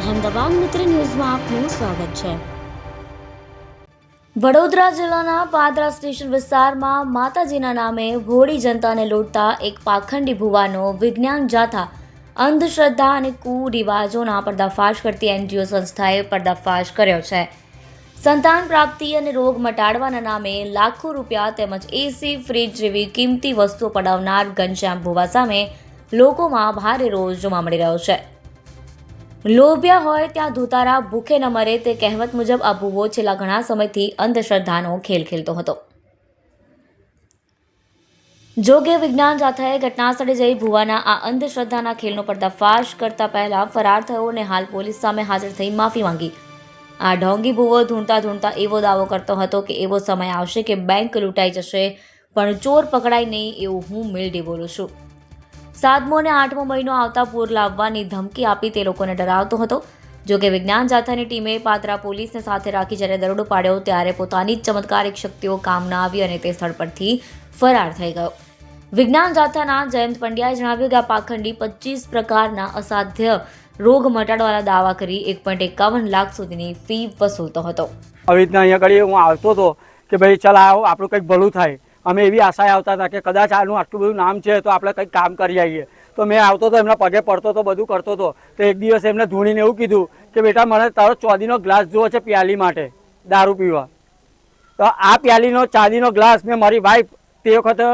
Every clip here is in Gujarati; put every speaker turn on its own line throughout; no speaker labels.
અહેમદાબાદ મિત્ર ન્યૂઝમાં આપનું સ્વાગત છે। વડોદરા જિલ્લાના પાદરા સ્ટેશન વિસ્તારમાં માતાજીના નામે ભોળી જનતાને લૂંટતા એક પાખંડી ભુવાનો વિજ્ઞાન જાથા અંધશ્રદ્ધા અને કુરિવાજોના પર્દાફાશ કરતી એનજીઓ સંસ્થાએ પર્દાફાશ કર્યો છે। સંતાન પ્રાપ્તિ અને રોગ મટાડવાના નામે લાખો રૂપિયા તેમજ એસી ફ્રીજ જેવી કિંમતી વસ્તુઓ પડાવનાર ઘનશ્યામ ભુવા સામે લોકોમાં ભારે રોષ જોવા મળી રહ્યો છે। લોભ્યા હોય ત્યાં ધોતારા ભૂખે ન મરે તે કહેવત મુજબ આ ભુવો છેલ્લા ઘણા સમયથી અંધશ્રદ્ધાનો ખેલ ખેલતો હતો। જોકે વિજ્ઞાન જાથાએ ઘટનાસ્થળે જઈ ભુવાના આ અંધશ્રદ્ધાના ખેલનો પર્દાફાશ કરતા પહેલા ફરાર થયો અને હાલ પોલીસ સામે હાજર થઈ માફી માંગી। આ ઢોંગી ભુવો ધૂણતા એવો દાવો કરતો હતો કે એવો સમય આવશે કે બેંક લૂંટાઈ જશે પણ ચોર પકડાય નહીં એવું હું મિલડી બોલું છું। 7મો અને 8મો મહિનો આવતા પૂર લાવવાની ધમકી આપી તે લોકોને ડરાવતો હતો। જોકે વિજ્ઞાન જાથાની ટીમે પાદરા પોલીસને સાથે રાખી જ્યારે દરોડો પાડ્યો ત્યારે પોતાની જ ચમત્કારિક શક્તિઓ કામ ન આવી અને તે સ્થળ પરથી ફરાર થઈ ગયો। વિજ્ઞાન જાથાના જયંત પંડ્યાએ જણાવ્યું કે આ પાખંડી 25 પ્રકારના અસાધ્ય રોગ મટાડવાના દાવા કરી 1.51 લાખ સુધીની ફી વસૂલતો હતો।
આવી રીતના અહીંયા આગળ હું આવતો હતો કે ભાઈ ચાલ આવો આપણું કંઈક ભલું થાય। અમે એવી આશાએ આવતા હતા કે કદાચ આનું આટલું બધું નામ છે તો આપણે કંઈક કામ કરી આવીએ। તો મેં આવતો હતો એમના પગે પડતો હતો બધું કરતો હતો તો એક દિવસ એમને ધૂણીને એવું કીધું કે બેટા મને તારો ચાંદીનો ગ્લાસ જોવો છે પ્યાલી માટે દારૂ પીવા। તો આ પ્યાલીનો ચાંદીનો ગ્લાસ મેં મારી વાઈફ તે વખતે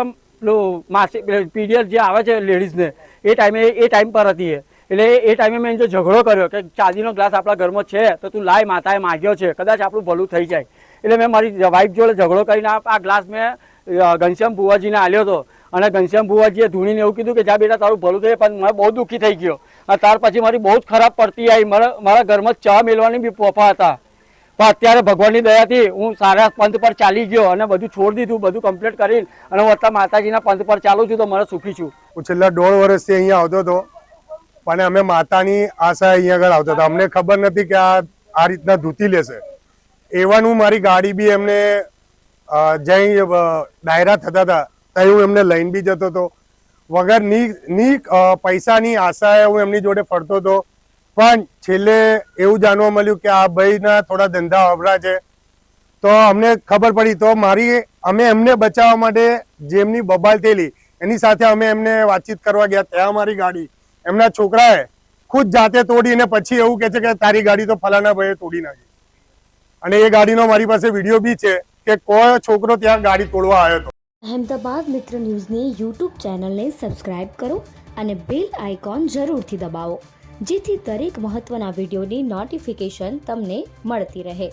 માસિક પીરિયડ જે આવે છે લેડીઝને એ ટાઈમ પર હતી એટલે એ ટાઈમે મેં જો ઝઘડો કર્યો કે ચાંદીનો ગ્લાસ આપણા ઘરમાં છે તો તું લાય માતાએ માગ્યો છે કદાચ આપણું ભલું થઈ જાય। એટલે મેં મારી વાઈફ જોડે ઝઘડો કરીને આ ગ્લાસ મેં ઘનશ્યામ ભુવાજીને આલ્યો હતો અને ઘનશ્યામ ભુવાજીએ ધૂણીને એવું કીધું કે જા બેટા તારું ભલું થઈ પણ મને બહુ દુઃખી થઈ ગયો। ત્યાર પછી મારી બહુ જ ખરાબ પડતી આવી મારા ઘરમાં ચા મેળવાની બી પોફા હતા પણ અત્યારે ભગવાનની દયાથી હું સારા પંથ પર ચાલી ગયો અને બધું છોડી દીધું બધું કમ્પ્લીટ કરીને અને હું અત્યારે માતાજીના પંથ પર ચાલું છું તો મને સુખી છું।
હું છેલ્લા 1.5 વર્ષથી અહીંયા આવતો હતો પણ અમે માતાની આશા અહીંયા આગળ આવતા હતા। અમને ખબર નથી કે આ રીતના ધૂતી લેશે। એવાનું મારી ગાડી બી એમને જઈ ડાયરા થતા હતા ત્યાં હું એમને લઈને બી જતો હતો વગર ની પૈસાની આશાએ હું એમની જોડે ફરતો હતો પણ છેલ્લે એવું જાણવા મળ્યું કે આ ભાઈના થોડા ધંધા અવરા છે તો અમને ખબર પડી તો અમે એમને બચાવવા માટે જેમની બબાલ થયેલી એની સાથે અમે એમને વાતચીત કરવા ગયા ત્યાં અમારી ગાડી એમના છોકરાએ ખુદ જાતે તોડી અને પછી એવું કહે છે કે તારી ગાડી તો ફલાણા ભાઈએ તોડી નાખી અને એ ગાડીનો મારી પાસે વિડીયો બી છે કે કોઈ છોકરો ત્યાં ગાડી તોડવા આવ્યો હતો।
અહેમદાબાદ મિત્ર ન્યૂઝની યુટ્યુબ ચેનલને સબસ્ક્રાઇબ કરો અને બેલ આઇકોન જરૂરથી દબાવો જેથી દરેક મહત્વના વિડીયોની નોટિફિકેશન તમને મળતી રહે।